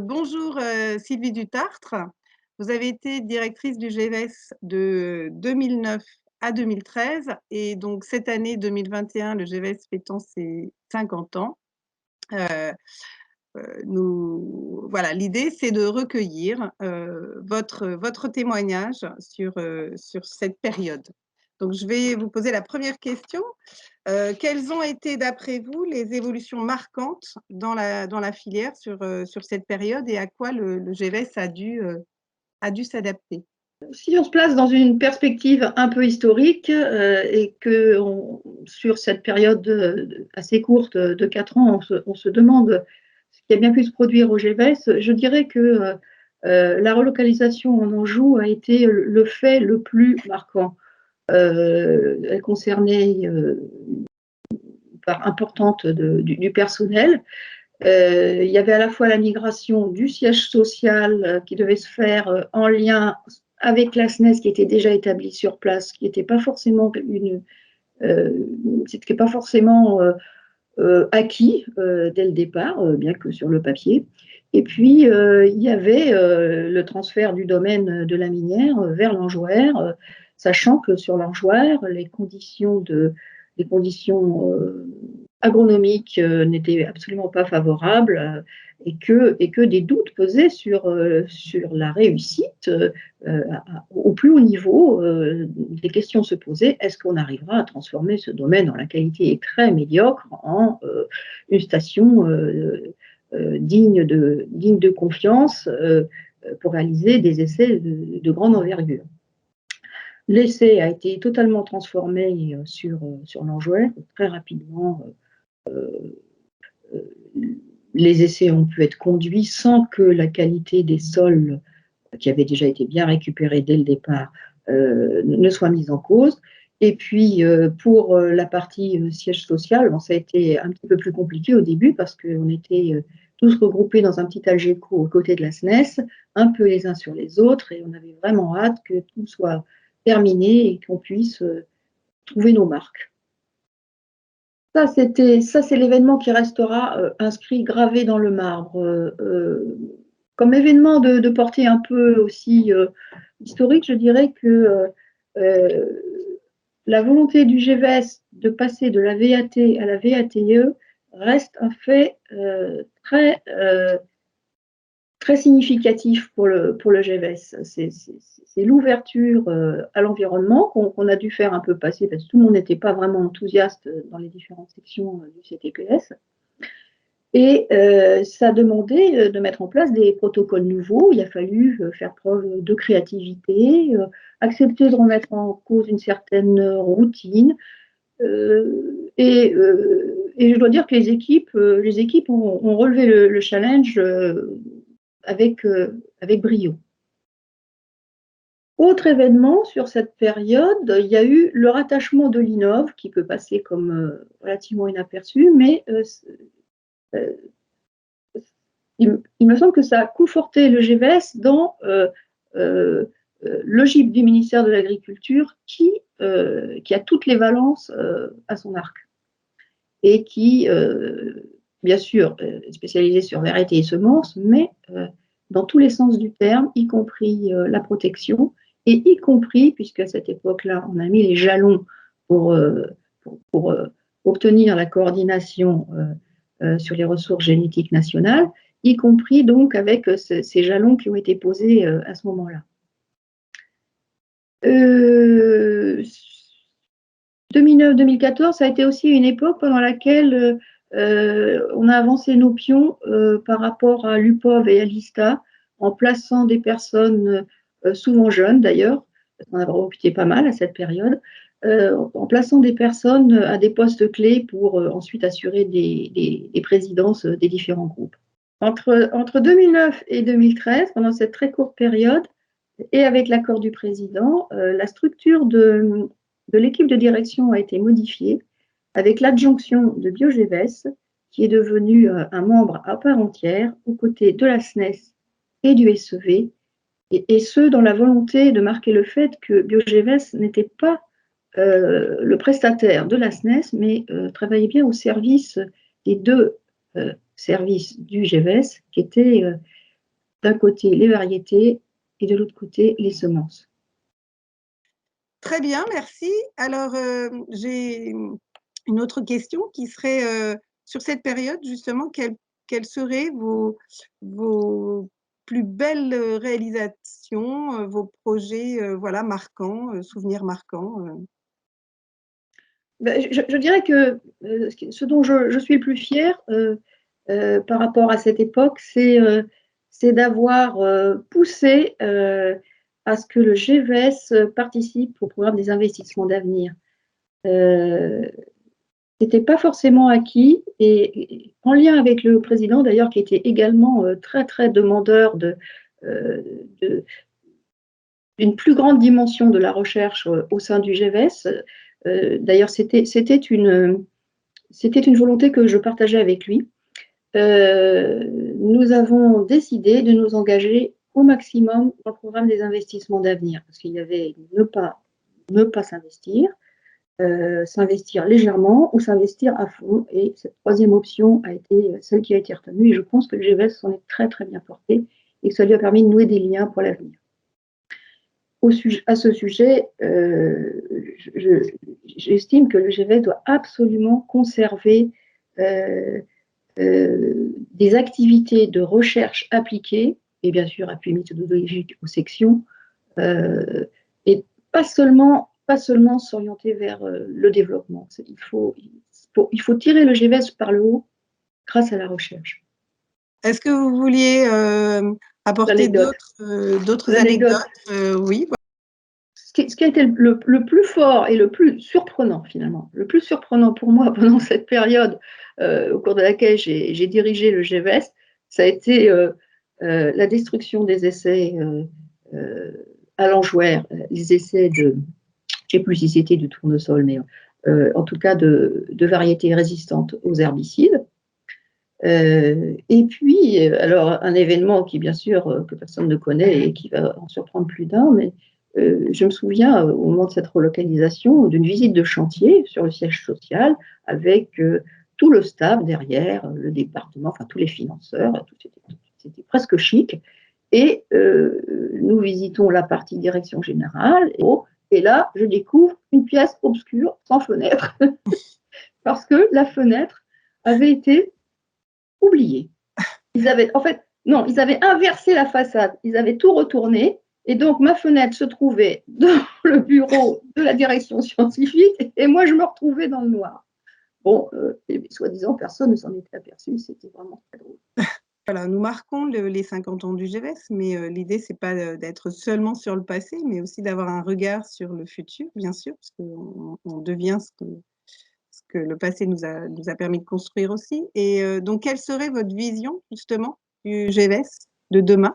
Bonjour, Sylvie Dutartre. Vous avez été directrice du GEVES de 2009 à 2013 et donc cette année 2021, le GEVES fêtant ses 50 ans. Voilà, l'idée, c'est de recueillir votre témoignage sur cette période. Donc, je vais vous poser la première question. Quelles ont été, d'après vous, les évolutions marquantes dans la filière sur cette période et à quoi le GEVES a dû s'adapter? Si on se place dans une perspective un peu historique et que sur cette période assez courte de 4 ans, on se demande ce qui a bien pu se produire au GEVES, je dirais que la relocalisation en Anjou a été le fait le plus marquant. Elle concernait une part importante du personnel. Il y avait à la fois la migration du siège social qui devait se faire en lien avec la SNES qui était déjà établie sur place, qui n'était pas forcément acquis dès le départ, bien que sur le papier. Et puis, il y avait le transfert du domaine de la minière vers l'Anjouère, sachant que sur l'Anjouère, les conditions agronomiques n'étaient absolument pas favorables et que des doutes pesaient sur la réussite au plus haut niveau. Des questions se posaient, est-ce qu'on arrivera à transformer ce domaine dont la qualité est très médiocre en une station digne de confiance pour réaliser des essais de grande envergure. L'essai a été totalement transformé sur l'Anjouère très rapidement. Les essais ont pu être conduits sans que la qualité des sols, qui avaient déjà été bien récupérés dès le départ, ne soit mise en cause. Et puis, pour la partie siège social, ça a été un petit peu plus compliqué au début parce qu'on était tous regroupés dans un petit Algeco aux côtés de la SNES, un peu les uns sur les autres, et on avait vraiment hâte que tout soit terminé et qu'on puisse trouver nos marques. Ça, c'est l'événement qui restera inscrit, gravé dans le marbre. Comme événement de portée un peu aussi historique, je dirais que la volonté du GEVES de passer de la VAT à la VATE reste un fait très significatif pour le GEVES. C'est l'ouverture à l'environnement qu'on a dû faire un peu passer parce que tout le monde n'était pas vraiment enthousiaste dans les différentes sections du CTPS. Et ça a demandé de mettre en place des protocoles nouveaux. Il a fallu faire preuve de créativité, accepter de remettre en cause une certaine routine. Et je dois dire que les équipes ont relevé le challenge avec brio. Autre événement sur cette période, il y a eu le rattachement de l'INOV, qui peut passer comme relativement inaperçu, mais il me semble que ça a conforté le GEVES dans l'ogive du ministère de l'Agriculture qui a toutes les valences à son arc et qui, bien sûr, est spécialisé sur variétés et semences, mais dans tous les sens du terme, y compris la protection, et y compris, puisque à cette époque-là, on a mis les jalons pour obtenir la coordination sur les ressources génétiques nationales, y compris donc avec ces jalons qui ont été posés à ce moment-là. 2009-2014, ça a été aussi une époque pendant laquelle on a avancé nos pions par rapport à l'UPOV et à l'ISTA, en plaçant des personnes, souvent jeunes d'ailleurs, parce qu'on a recruté pas mal à cette période, en plaçant des personnes à des postes clés pour ensuite assurer des présidences des différents groupes. Entre 2009 et 2013, pendant cette très courte période, et avec l'accord du président, la structure de l'équipe de direction a été modifiée avec l'adjonction de BioGEVES, qui est devenu un membre à part entière aux côtés de la SNES et du SEV, et ce, dans la volonté de marquer le fait que BioGEVES n'était pas le prestataire de la SNES, mais travaillait bien au service des deux services du GEVES, qui étaient d'un côté les variétés et de l'autre côté les semences. Très bien, merci. Alors, j'ai une autre question qui serait, sur cette période justement, quelles seraient vos plus belles, réalisations, vos projets, voilà, marquants, souvenirs marquants? Bah, je dirais que, ce dont je suis le plus fière, par rapport à cette époque, c'est d'avoir, poussé, à ce que le GVS participe au programme des investissements d'avenir. Heu, C'était pas forcément acquis et en lien avec le président d'ailleurs qui était également, très, très demandeur de d'une plus grande dimension de la recherche, au sein du GVS. D'ailleurs c'était une volonté que je partageais avec lui. Nous avons décidé de nous engager au maximum dans le programme des investissements d'avenir, parce qu'il y avait ne pas s'investir, s'investir légèrement ou s'investir à fond. Et cette troisième option a été celle qui a été retenue. Et je pense que le GVS s'en est très très bien porté et que ça lui a permis de nouer des liens pour l'avenir. À ce sujet, j'estime que le GVS doit absolument conserver des activités de recherche appliquée, et bien sûr appui méthodologique aux sections, et pas seulement s'orienter vers le développement. Il faut tirer le GVS par le haut grâce à la recherche. Est-ce que vous vouliez, apporter L'anecdote. d'autres L'anecdote. anecdotes? Oui. Ce qui a été le plus fort et le plus surprenant finalement, le plus surprenant pour moi pendant cette période au cours de laquelle j'ai dirigé le GVS, ça a été la destruction des essais à l'enjouère, les essais de, je ne sais plus si c'était du tournesol, mais en tout cas de variétés résistantes aux herbicides. Et puis, alors un événement qui bien sûr que personne ne connaît et qui va en surprendre plus d'un, mais je me souviens au moment de cette relocalisation d'une visite de chantier sur le siège social avec tout le staff derrière, le département, enfin tous les financeurs, c'était presque chic. Et nous visitons la partie direction générale et là je découvre une pièce obscure sans fenêtre parce que la fenêtre avait été oublié. Ils avaient inversé la façade, ils avaient tout retourné, et donc ma fenêtre se trouvait dans le bureau de la direction scientifique, et moi je me retrouvais dans le noir. Bon, et soi-disant, personne ne s'en était aperçu, c'était vraiment très drôle. Voilà, nous marquons les 50 ans du GVS, mais l'idée, c'est pas d'être seulement sur le passé, mais aussi d'avoir un regard sur le futur, bien sûr, parce qu'on devient ce que le passé nous a permis de construire aussi. Et donc, quelle serait votre vision, justement, du GVS de demain?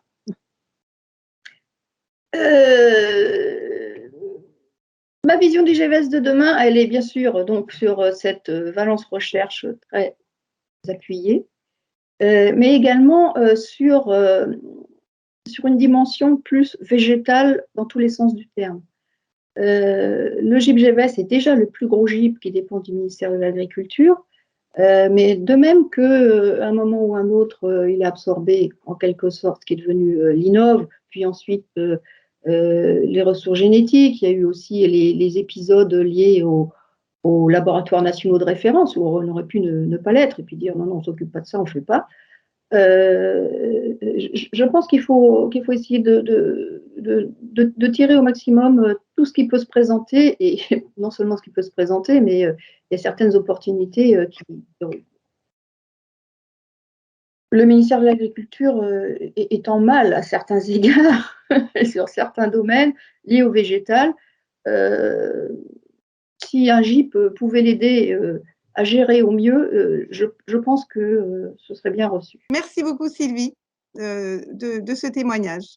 Euh, Ma vision du GVS de demain, elle est bien sûr donc sur cette Valence Recherche très appuyée, mais également sur une dimension plus végétale dans tous les sens du terme. Le GIP-GVS est déjà le plus gros GIP qui dépend du ministère de l'Agriculture, mais de même qu'à un moment ou un autre, il a absorbé en quelque sorte ce qui est devenu l'INOV, puis ensuite les ressources génétiques. Il y a eu aussi les épisodes liés aux laboratoires nationaux de référence, où on aurait pu ne pas l'être et puis dire non, non, on ne s'occupe pas de ça, on ne fait pas. Je pense qu'il faut essayer de tirer au maximum tout ce qui peut se présenter, et non seulement ce qui peut se présenter, mais il y a certaines opportunités qui. Le ministère de l'Agriculture est en mal à certains égards, sur certains domaines liés au végétal. Euh, Si un GIP pouvait l'aider à gérer au mieux, je pense que ce serait bien reçu. Merci beaucoup, Sylvie, de ce témoignage.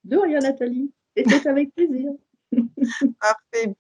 De rien, Nathalie. C'était avec plaisir. Parfait.